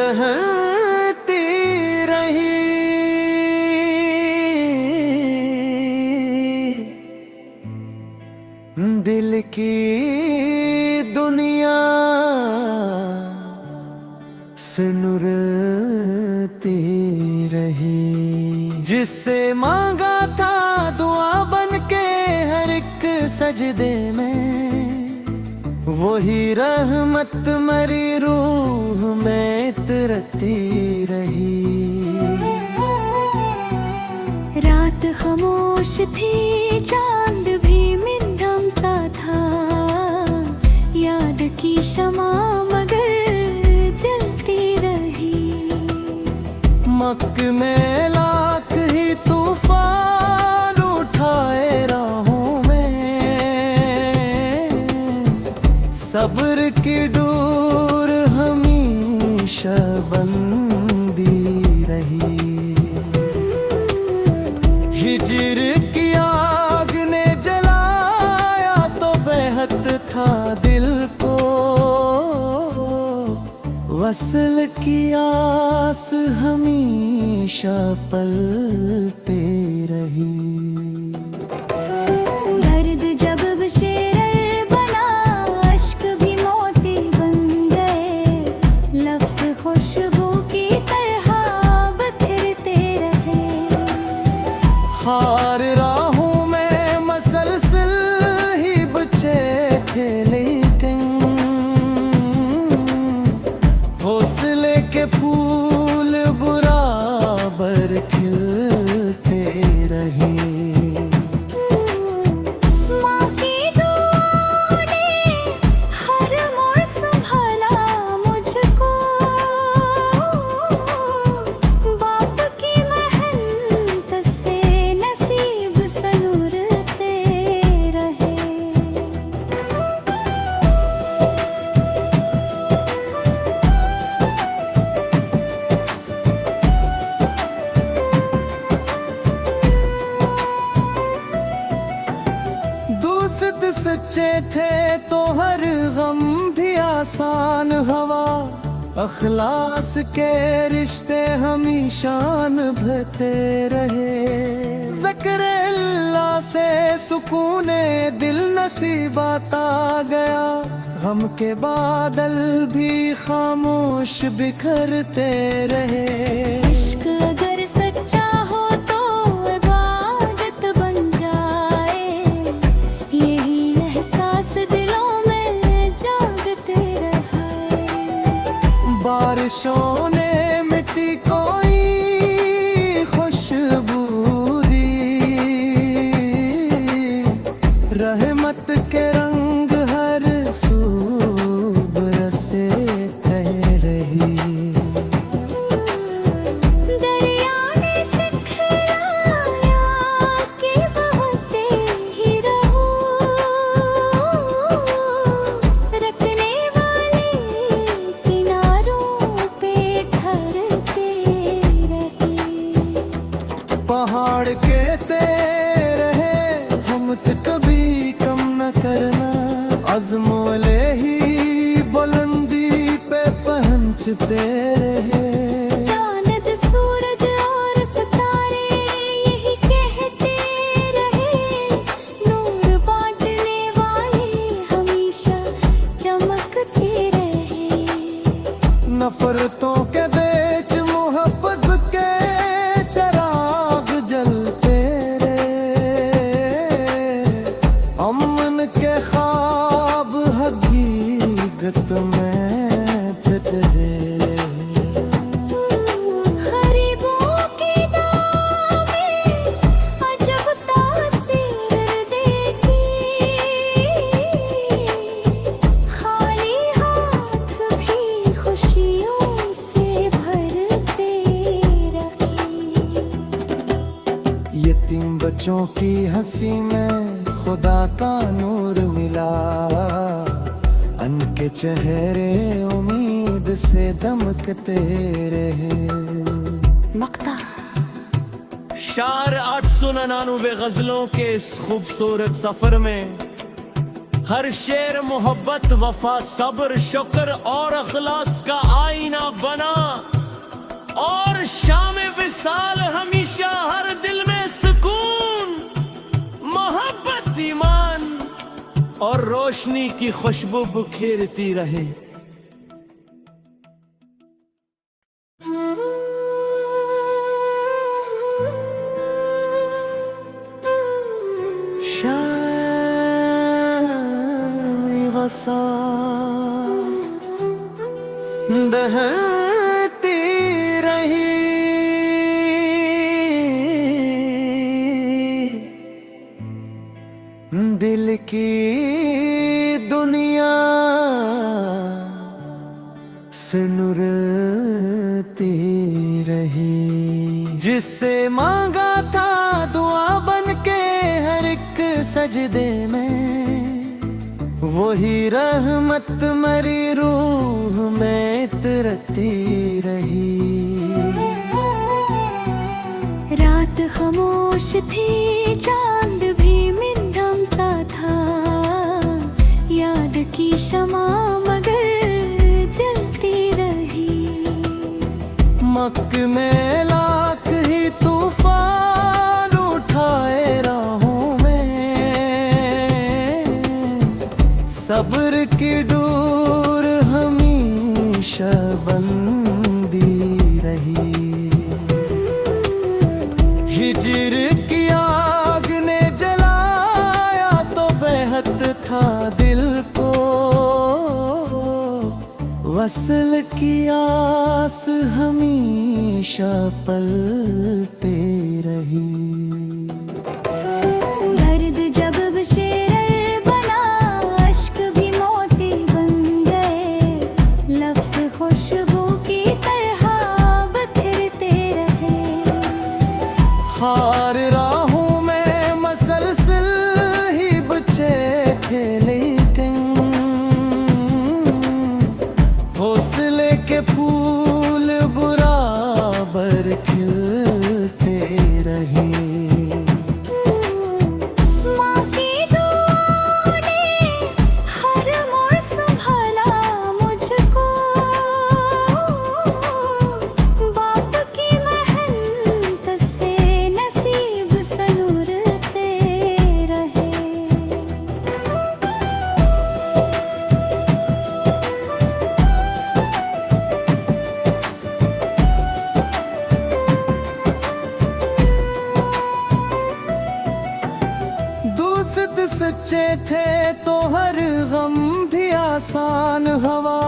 रहती रही। दिल की दुनिया सिनुरती रही। जिससे मांगा था दुआ बन के हर एक सजदे में, वही रहमत मेरी रूह में तरती रही। रात खामोश थी, चांद भी मिंदम सा था, याद की शमा मगर जलती रही। मक्क में लाख ही तूफान उठाए राहों में, सब्र की डोर हमेशा बंदी रही। हिजर की आग ने जलाया तो बेहद था दिल को, वसल की आस हमेशा पलते रही। दर्द जब बशेर बना, अश्क भी मोती बन गए, लफ्ज़ खुशबू की तरह बिखरते रहे। हार राहों में मसलसल ही बचे थे, लेकिन हौसले के फूल बराबर खिलते रहे। माँ की दुआओं ने हर मोड़ संभाला मुझको, बाप की मेहनत से नसीब संवरते रहे। दोस्त सच्चे थे तो हर गम भी आसान हवा, अखलास के रिश्ते हमेशा निभते रहे। ज़िक्र अल्लाह से सुकूने दिल नसीबात आ गया, गम के बादल भी खामोश बिखरते रहे। इश्क अगर सच्चा हो तो इबादत बन जाए, यही एहसास दिलों में जागते रहे। बारिशों ने मिट्टी कोई खुशबू दी, रहमत के रंग हर सू बरसे रही। दरिया ने सिखलाया कि बहते ही रहो, रखने वाले किनारों पे ठहरते रहे। पहाड़ कहते रहे हिम्मत कभी कम न करना, अज़्म वाले ही बुलंदी पे पहुंचते रहे। चांद सूरज और सितारे यही कहते रहे, नूर बांटने वाले हमेशा चमकते रहे। नफरतों के बीच मोहब्बत के चिराग जलते रहे, अमन के ख्वाब हकीकत में रहे। गरीबों की दुआ में अजब तासीर देती, खाली हाथ भी खुशियों से भरते रहे। यतीम बच्चों की हंसी में खुदा का नूर मिला, उनके चेहरे उम्मीद से दमकते रहे। मक्ता शार 899 गजलों के इस खूबसूरत सफर में हर शेर मोहब्बत वफा सब्र शुक्र और अखलास का आईना बना, और शाम विसाल हमेशा हर दिल में सुकून, मोहब्बत ईमान और रोशनी की खुशबू बिखेरती रहे। दहती रही दिल की दुनिया सिनुरती रही। जिससे मांगा था दुआ बन के हर एक सजदे में, वही रहमत मेरी रूह में तरती रही। रात खामोश थी, चांद भी मिंदम सा था, याद की शमा मगर जलती रही। मक्क में लाख ही तूफान उठाए राहों में, सब्र की डोर हमेशा बंदी रही। हिजर की आग ने जलाया तो बेहद था दिल को, वसल की आस हमेशा पलते रही। दर्द जब बशेर बना, अश्क भी मोती बन गए, लफ्ज़ खुशबू की तरह बिखरते रहे। खार राहों में मसलसल ही बचे थे, लेकिन हौसले के फूल बराबर खिलते रहे। माँ की दुआ ने हर मोड़ संभाला मुझको, बाप की मेहनत से नसीब सनूरते रहे। दोस्त सच्चे थे तो हर गम भी आसान हवा,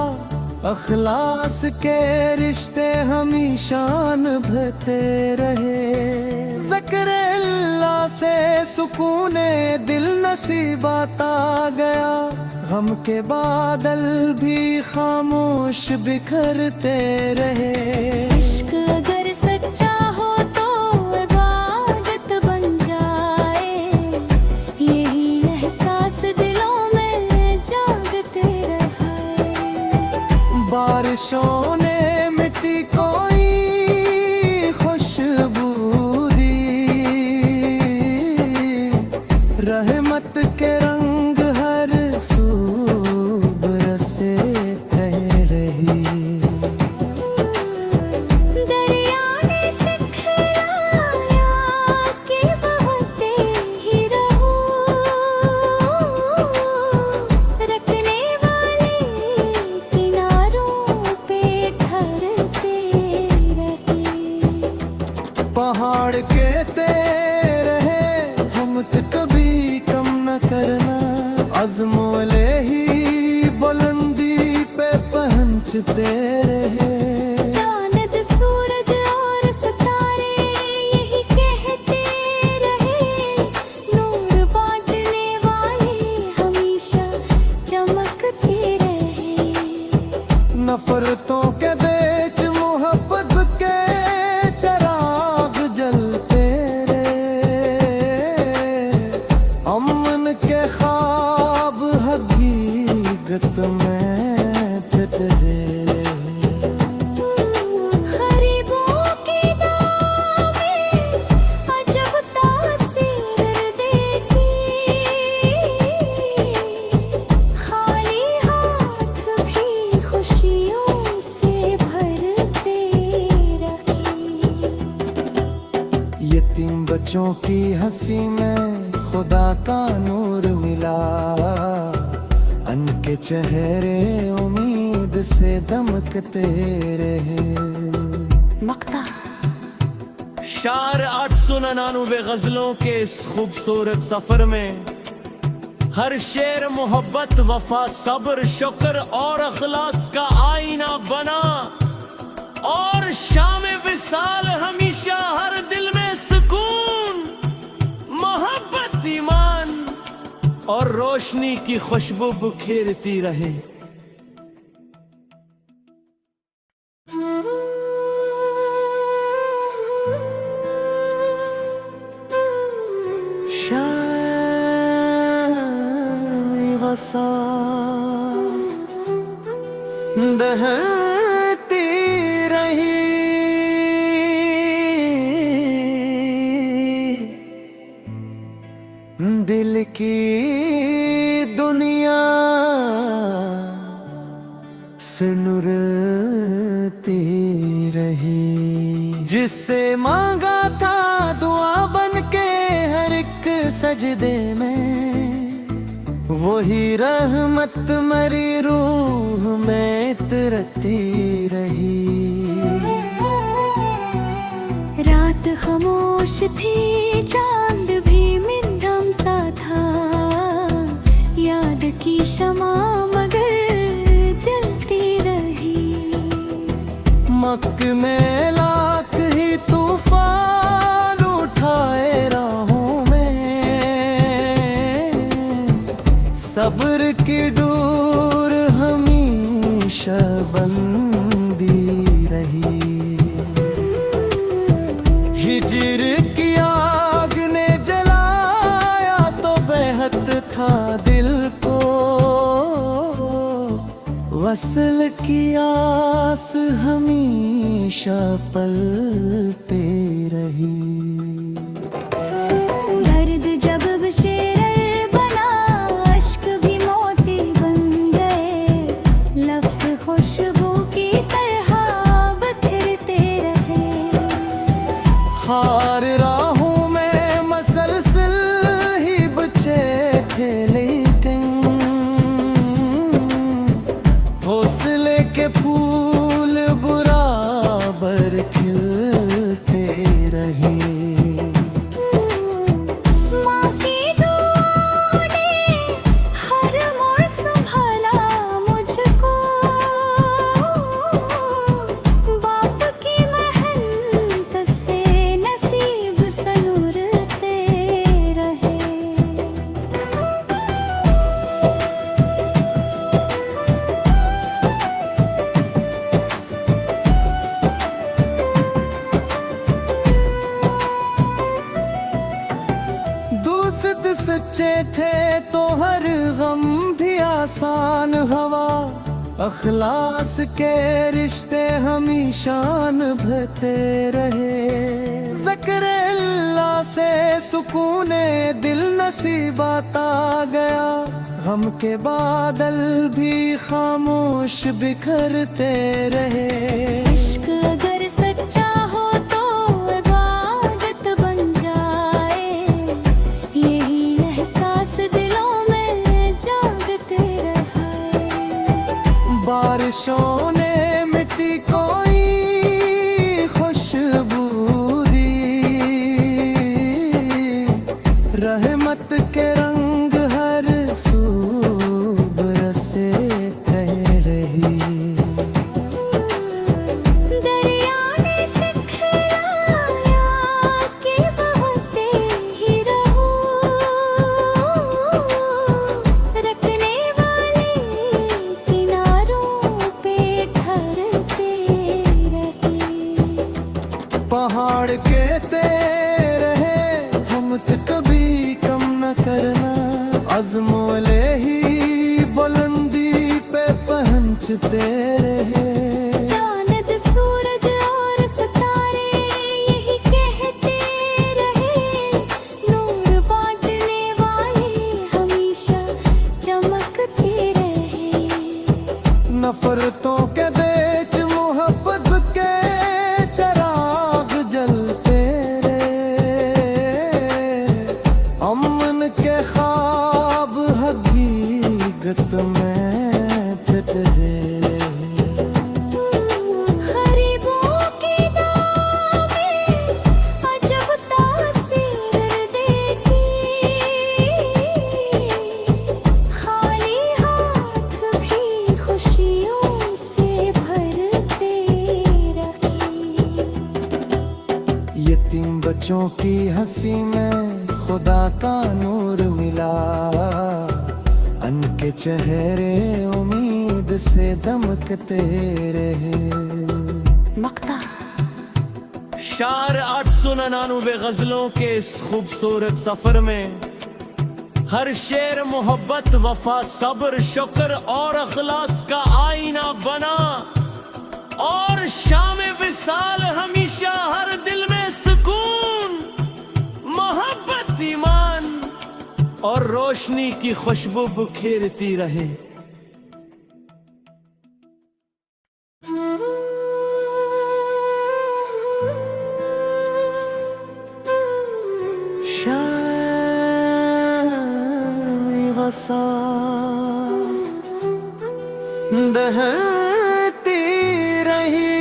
अखलास के रिश्ते हमेशा निभते रहे। ज़िक्र अल्लाह से सुकूने दिल नसीबात आ गया, गम के बादल भी खामोश बिखरते रहे। इश्क अगर सच्चा हो तो इबादत बन जाए, यही एहसास दिलों में जागते रहे। बारिशों ने मिट्टी कोई खुशबू दी, रहमत के रंग हर सू बरसे रही। दरिया ने सिखलाया कि बहते ही रहो, रखने वाले किनारों पे ठहरते रहे। पहाड़ कहते रहे हिम्मत कभी कम न करना, अज़्मोले ही बुलंदी पे पहुंचते रहे। चांद सूरज और सितारे यही कहते रहे, नूर बांटने वाले हमेशा चमकते रहे। नफरतों के बीच मोहब्बत के चिराग जलते रहे, अमन के ख्वाब हकीकत में फिर रहे। बच्चों की हंसी में खुदा का नूर मिला, उनके चेहरे उम्मीद से दमकते रहे। मक्ता शार 899 गजलों के इस खूबसूरत सफर में हर शेर मोहब्बत, वफा, सब्र, शुक्र और अखलास का आईना बना, और शाम विसाल हमेशा हर दिल में सुकून, मोहब्बत, ईमान और रोशनी की खुशबू बिखेरती रहे। दहती रही दिल की दुनिया सिनुरती रही। जिससे मांगा था दुआ बन के हर एक सजदे में, वही रहमत मेरी रूह में तरती रही। रात खामोश थी, चांद भी मिंदम सा था, याद की शमा मगर जलती रही। मक्क में लाख ही तूफान उठाए राहों में, सब्र की डोर हमेशा बंदी रही। हिजर की आग ने जलाया तो बेहद था दिल को, वसल की आस हमेशा पलते रही। दर्द जब बशेर बना, अश्क भी मोती बन गए, लफ्ज़ खुशबू की तरह बिखरते रहे। खार राहों में मसलसल ही बचे थे, लेकिन हौसले के फूल बराबर खिलते रहे। माँ की दुआओं ने हर मोड़ संभाला मुझको, बाप की मेहनत से नसीब संवरते रहे। दोस्त सच्चे थे तो हर गम भी आसान हवा, अखलास के रिश्ते हमेशा निभते रहे। ज़िक्र अल्लाह से सुकूने दिल नसीबात आ गया, गम के बादल भी खामोश बिखरते रहे। इश्क अगर सच्चा हो तो इबादत बन जाए, यही एहसास दिलों में जागते रहे। बारिशों ने मिट्टी कोई खुशबू दी, रहमत के रंग हर सू बरसे रही। दरिया ने सिखलाया कि बहते ही रहो, रखने वाले किनारों पे ठहरते रहे। पहाड़ कहते रहे हिम्मत कभी कम न करना, अज़्म-ए ही बुलंदी पे पहुंचते रहे। चांद, सूरज और सितारे यही कहते रहे, नूर बांटने वाले हमेशा चमकते रहे। नफरतों के बीच मोहब्बत के चिराग जलते रहे। यतीम बच्चों की हंसी में खुदा का नूर मिला, उनके चेहरे उम्मीद से दमकते रहे। मक्ता शार 899 गजलों के इस खूबसूरत सफर में हर शेर मोहब्बत, वफा, सब्र, शुक्र और अखलास का आईना बना, और शाम विसाल हमेशा हर दिल में सुकून, मोहब्बत, ईमान और रोशनी की खुशबू बिखेरती रहे। दहती रही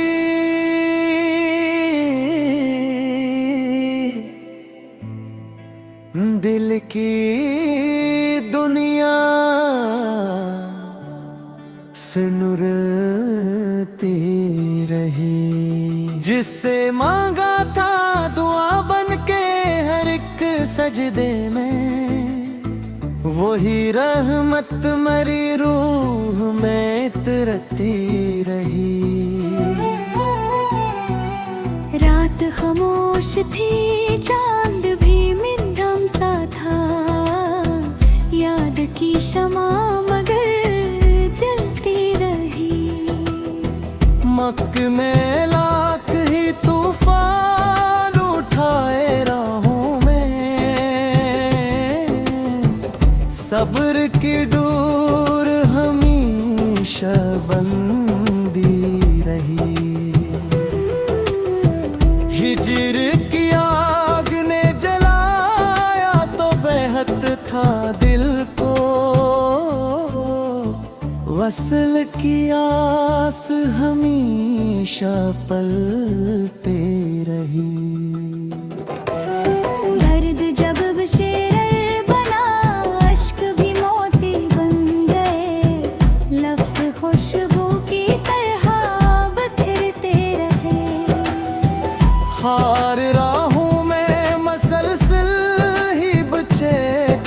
दिल की दुनिया से नुरती रही। जिससे मांगा था दुआ बन के हर एक सजदे में, वही रहमत मेरी रूह में तरती रही। रात खामोश थी, चांद भी मिंदम सा था, याद की शमा मगर जलती रही। मक्क में लाख ही तूफान उठाए राहों में, सब्र की डोर हमेशा बंदी रही। हिजर की आग ने जलाया तो बेहद था दिल को, वसल की आस हमेशा पलते रही। दर्द जब बशेर बना, अश्क भी मोती बन गए, लफ्ज़ खुशबू की तरह बिखरते रहे। खार राहों में मसलसल ही बचे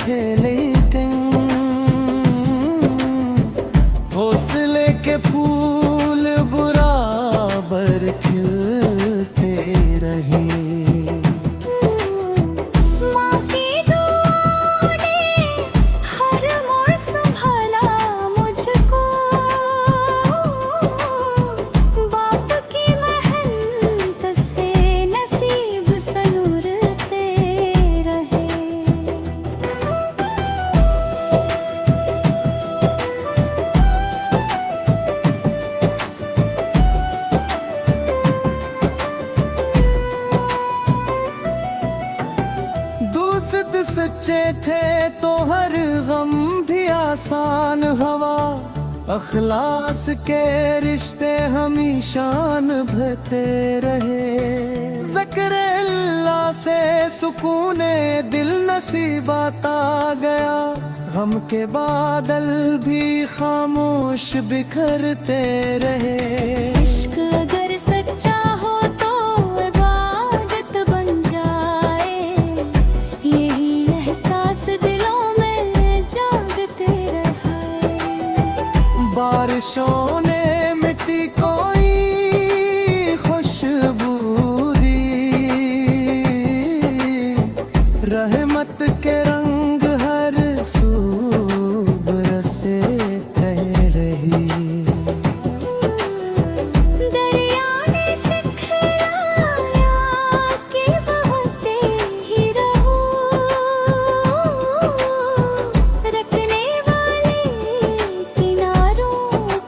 खेले दिन, हौसले के फूल बराबर खिलते रहे। माँ की दुआओं ने हर मोड़ संभाला मुझको, बाप की मेहनत से नसीब सनूरते रहे। दोस्त सच्चे थे तो हर गम भी आसान हवा, अखलास के रिश्ते हमेशा निभते रहे। ज़िक्र अल्लाह से सुकूने दिल नसीबात आ गया, गम के बादल भी खामोश बिखरते रहे। इश्क अगर सच्चा हो तो इबादत बन जाए, यही एहसास दिलों में जागते रहे। बारिशों ने मिट्टी कोई खुशबू दी, रहमत के रंग हर सू बरसे रही। दरिया ने सिखलाया कि बहते ही रहो, रखने वाले किनारों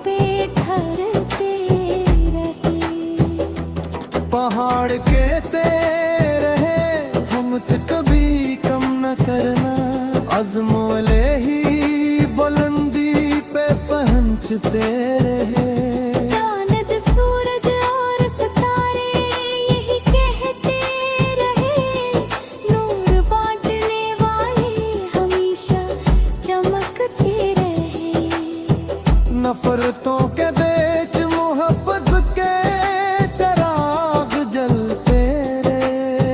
पे ठहरते रहे। पहाड़ कहते रहे हम तो कभी कम न करना, अज़्म-ए ही बुलंदी पे पहुंचते रहे। चांद सूरज और सितारे यही कहते रहे, नूर बांटने वाले हमेशा चमकते रहे। नफरतों के बीच मोहब्बत के चिराग जलते रहे।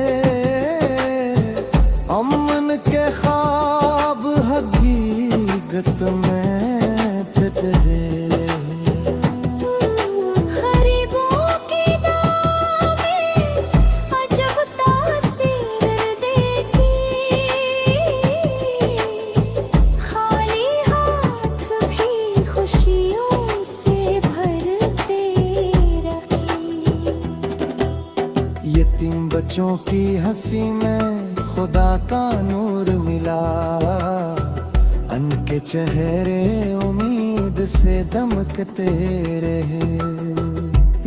यतीम बच्चों की हंसी में खुदा का नूर मिला। उनके चेहरे उम्मीद से दमकते रहे।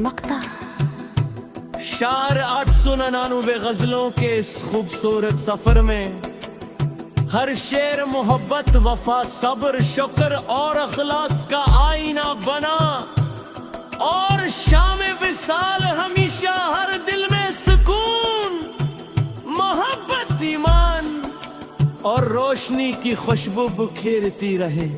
मक्ता शार 899 गजलों के इस खूबसूरत सफर में हर शेर मोहब्बत, वफा, सब्र, शुक्र और अखलास का आईना बना। और शाम विसाल हमेशा हर दिल में सुकून, मोहब्बत, ईमान और रोशनी की खुशबू बिखेरती रहे।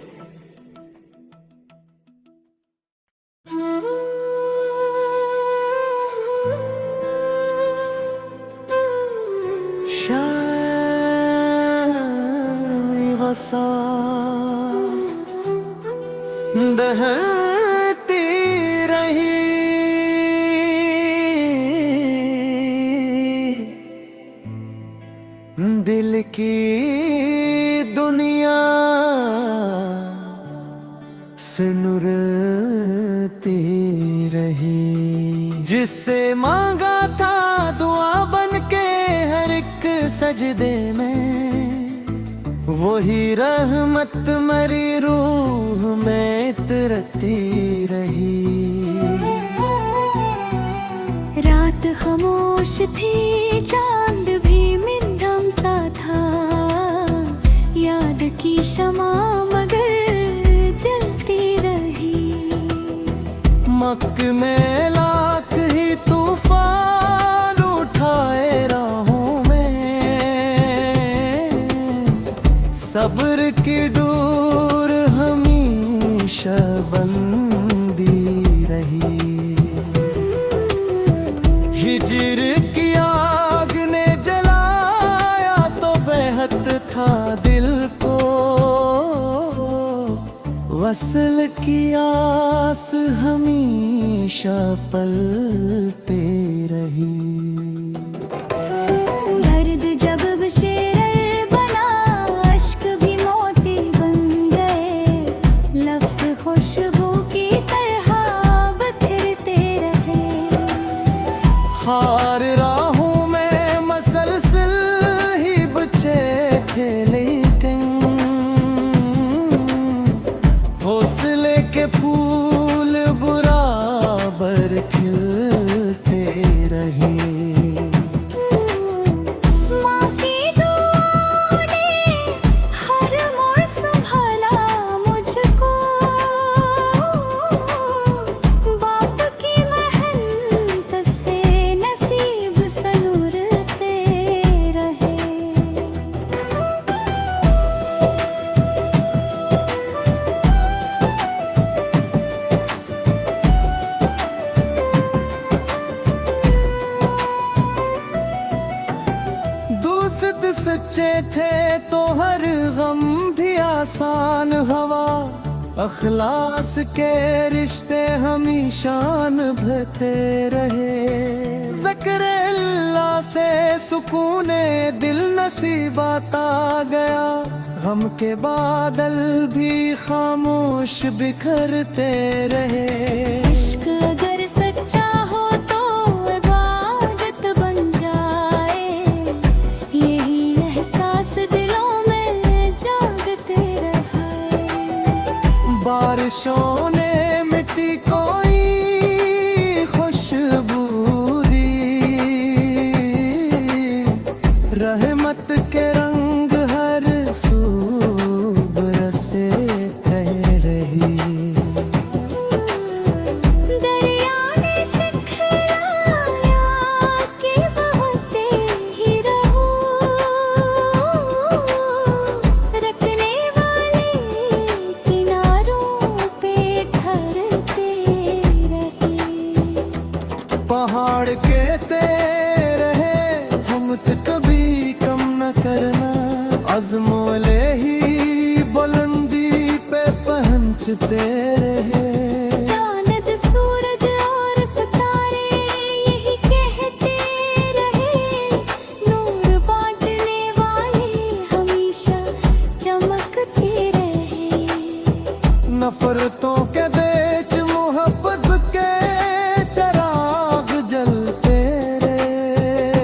दहती रही दिल की दुनिया सिनुरती रही। जिससे मांगा था दुआ बन के हर एक सजदे में, वही रहमत मरी रूह में तरती रही। रात खामोश थी, चांद भी मिंदम सा था। याद की शमा मगर जलती रही। मक्क में लाख ही तूफान उठाए राहों में, सब्र की डोर हमेशा बंदी रही। हिजर की आग ने जलाया तो बेहद था दिल को, वसल की आस हमेशा पलते रही। दर्द जब बशेर बना, अश्क भी मोती बन गए। लफ्ज़ खुशबू की तरह बिखरते रहे। खार राहों में मसलसल ही बचे थे, लेकिन हौसले के फूल बराबर खिलते रहे। माँ की दुआ ने हर मोड़ संभाला मुझको। बाप की मेहनत से नसीब सनूरते रहे। दोस्त सच्चे थे तो हर गम भी आसान हवा। अखलास के रिश्ते हमेशा निभते रहे। ज़िक्र अल्लाह से सुकूने दिल नसीबात आ गया। गम के बादल भी खामोश बिखरते रहे। इश्क अगर सच्चा हो तो इबादत बन जाए। यही एहसास दिलों में जागते रहे। बारिशों ने मिट्टी कोई खुशबू दी। रहमत के रंग हर सू बरसे रही। दरिया ने सिखलाया कि बहते ही रहो। रखने वाले किनारों पे ठहरते रहे। पहाड़ कहते रहे हिम्मत कभी कम न करना। अज़्म-ओ-ले ही बुलंदी पे पहुंचते रहे। चांद, सूरज और सितारे यही कहते रहे। नूर बांटने वाले हमेशा चमकते रहे। नफरतों के बीच मोहब्बत के चिराग जलते रहे।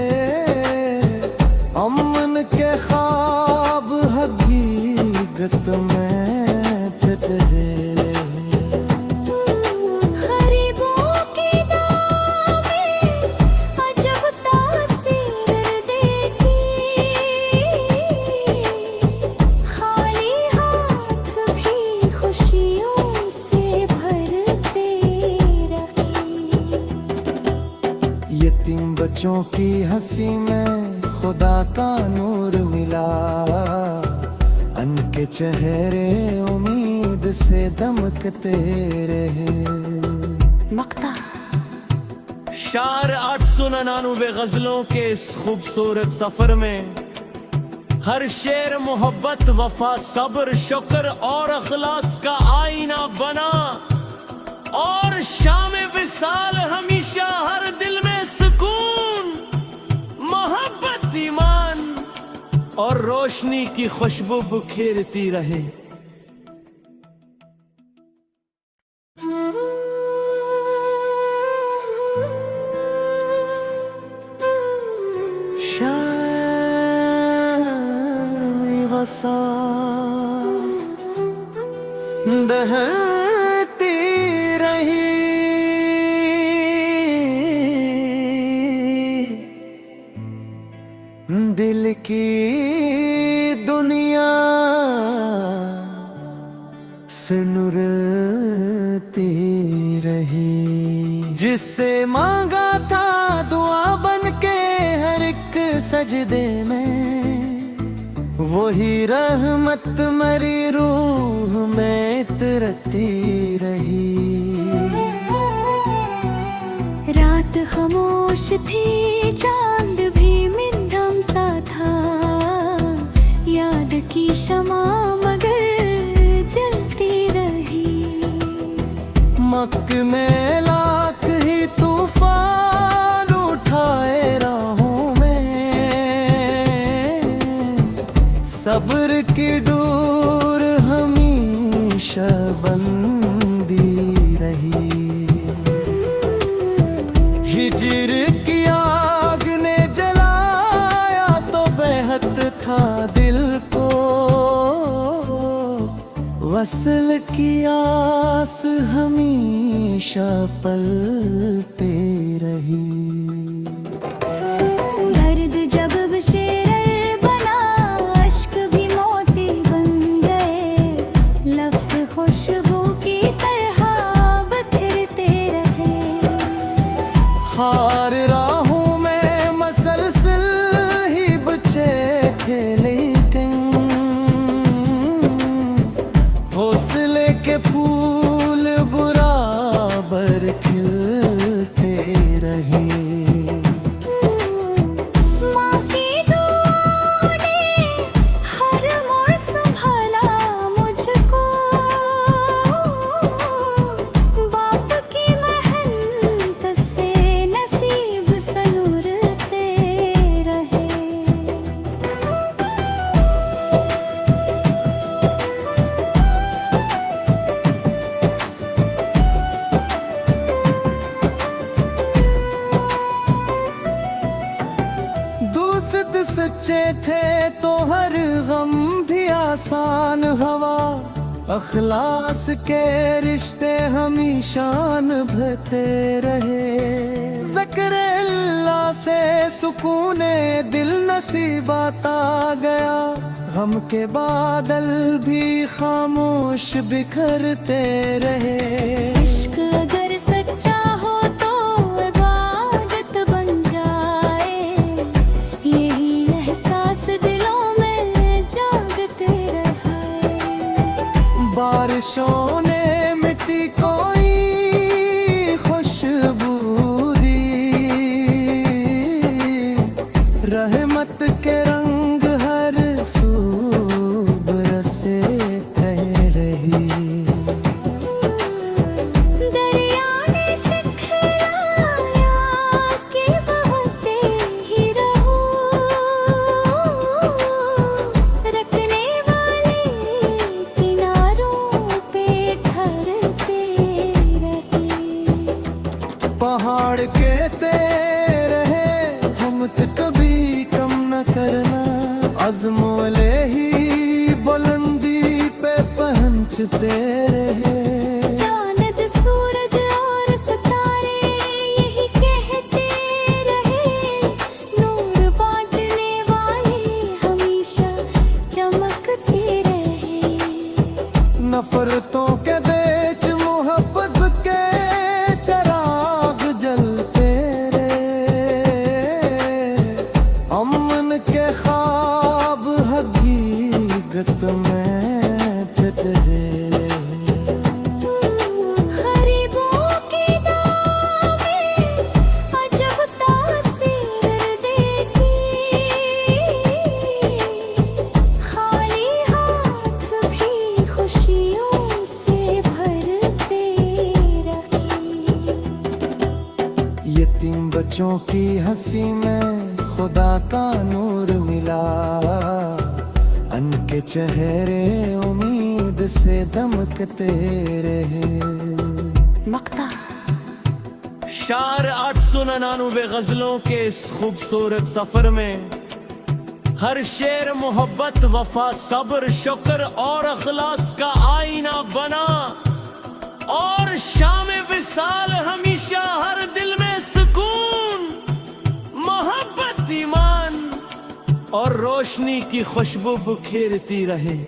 बच्चों की हंसी में खुदा का नूर मिला, उनके चेहरे उम्मीद से दमकते रहे। मक्ता शार 899 गजलों के इस खूबसूरत सफर में हर शेर मोहब्बत, वफा, सब्र, शुक्र और अखलास का आईना बना, और शाम विसाल हमेशा हर दिल में सुकून, मोहब्बत, ईमान और रोशनी की खुशबू बिखेरती रहे। दहती रही दिल की दुनिया से नुरती रही। जिससे मांगा था दुआ बन के हर एक सजदे में, वही रहमत मेरी रूह में तरती रही। रात खामोश थी, चांद भी मिंधम सा था, याद की शमा मगर जलती रही। मक्क में लाख ही तूफान उठाए राहों में, सब्र की डोर हमेशा बंदी रही। हिजर की आग ने जलाया तो बेहद था दिल को, वसल की आस हमेशा पलते रही। दर्द जब बशेर बना, अश्क भी मोती बन गए, लफ्ज़ खुशबू की तरह बिखरते रहे। हार राहों में मसलसल ही बचे थे, लेकिन हौसले के फूल बराबर खिलते रहे। माँ की दुआ ने हर मोड़ संभाला मुझको, बाप की मेहनत से नसीब सनूरते रहे। दोस्त सच्चे थे तो हर गम भी आसान हवा, अखलास के रिश्ते हमेशा निभते रहे। ज़िक्र अल्लाह से सुकूने दिल नसीबात आ गया, गम के बादल भी खामोश बिखरते रहे। इश्क अगर सच्चा हो तो इबादत बन जाए, यही एहसास दिलों में जागते रहे। बारिशों ने मिट्टी कोई खुशबू दी, रहमत के रंग हर सू बरसे रही। दरिया ने सिखलाया कि बहते ही रहो, रखने वाले किनारों पे ठहरते रहे। पहाड़ कहते रहे हम तो कभी कम न करना, अज़्म वाले ही बुलंदी पे पहुंचते रहे। चांद, सूरज और सितारे यही कहते रहे, नूर बांटने वाले हमेशा चमकते रहे। नफरतों के बीच मोहब्बत के चिराग जलते रहे। बच्चों की हंसी में खुदा का नूर मिला, उनके चेहरे उम्मीद से दमकते रहे। मक्ता शार 899 गजलों के इस खूबसूरत सफर में हर शेर मोहब्बत, वफा, सब्र, शुक्र और अखलास का आईना बना, और शाम विसाल हमेशा हर दिल में सुकून, मोहब्बत, ईमान और रोशनी की खुशबू बिखेरती रहे।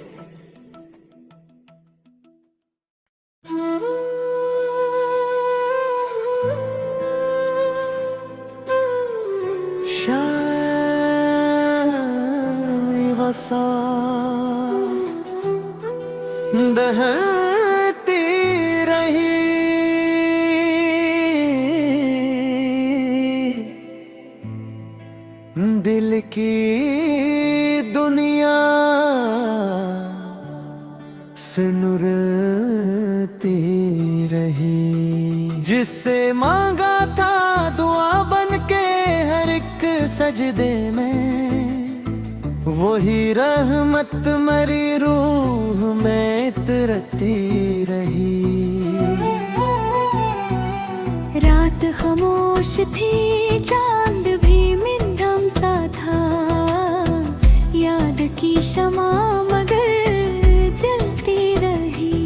दहती रही दिल की दुनिया सिनुरती रही। जिससे मांगा था दुआ बन के हर एक सजदे में, वही रहमत मरी रूह में इतरती रही। रात खामोश थी, चांद भी मिंदम सा था, याद की शमा मगर जलती रही।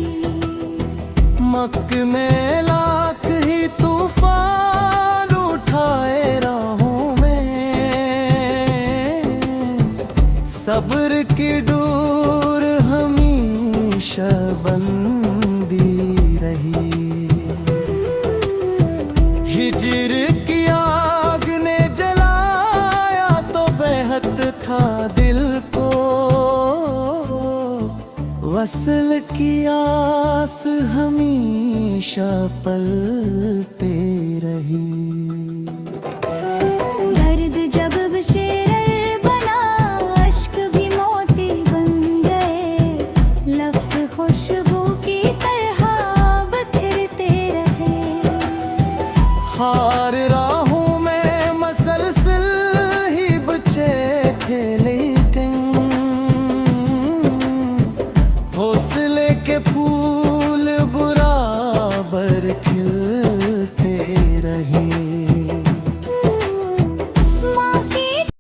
मक्क में लाख ही तूफान उठाए राहों में, सब्र की डोर हमेशा बंदी रही। हिजर की आग ने जलाया तो बेहद था दिल को, वसल की आस हमेशा पलती